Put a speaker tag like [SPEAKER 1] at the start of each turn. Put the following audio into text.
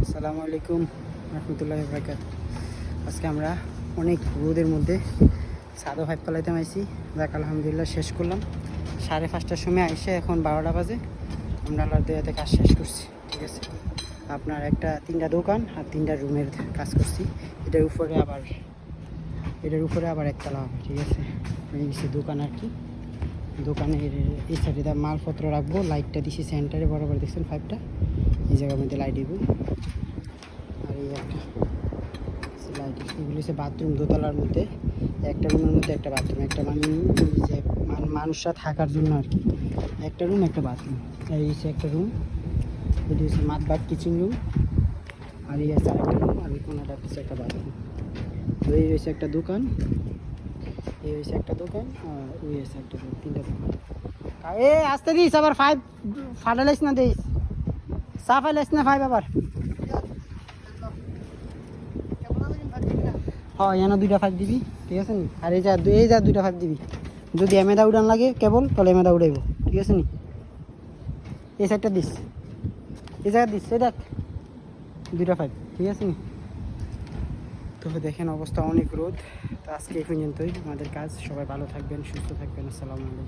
[SPEAKER 1] আসসালামু আলাইকুম রহমতুল্লাহি ওয়া বারাকাতুহু। আজকে আমরা অনেক রোদের মধ্যে সাদা ভাইপ পালাইতে আইছি। যাক আলহামদুলিল্লাহ শেষ করলাম 5:30টার সময় এসে এখন 12টা বাজে। আমরা আল্লাহর দয়াতে কাজ শেষ করছি। ঠিক আছে, আপনার তিনটা দোকান আর 3টা রুমের কাজ করছি। এটার উপরে আবার একতলা হবে। ঠিক আছে, এই দোকান আর কি। দোকানের এই সাইডে মালপত্র রাখবো। লাইটটা দিছি সেন্টারে বরাবর, দেখছেন পাইপটা এই জায়গার মধ্যে লাইট দিব। আর এই একটা লাইট, এগুলো হচ্ছে বাথরুম। দোতলার মধ্যে একটা রুমের মধ্যে একটা বাথরুম, একটা যে মানুষরা থাকার জন্য আর কি। একটা রুম একটা বাথরুম। এই হচ্ছে একটা রুম, এটি হচ্ছে মাদবাগ কিচেন রুম। আর এই আছে আরেকটা রুম, আর এই কোনাটা হচ্ছে একটা বাথরুম। তো এই হচ্ছে একটা দোকান, এই হচ্ছে একটা দোকান, আর ওই হচ্ছে একটা রুম। 3টা দোকান। এ আসতে দিস আবার 5 ফাটালাইস না, দিস চা ফাইলাইস না 5 আবার। হ্যাঁ, এনে 2টা 5 দিবি। ঠিক আছে নি? আর এই যা 2টা 5 দিবি। যদি এমেদা উড়ান লাগে কেবল, তাহলে এমেদা উড়াইব। ঠিক আছে নি? এই সাইডটা দিস, এই জায়গা দিস, এই দেখ 2টা 5। ঠিক আছে নি? তবে দেখেন অবস্থা অনেক রোদ। তো আজকে এই পর্যন্তই আমাদের কাজ। সবাই ভালো থাকবেন, সুস্থ থাকবেন। আসসালামু আলাইকুম।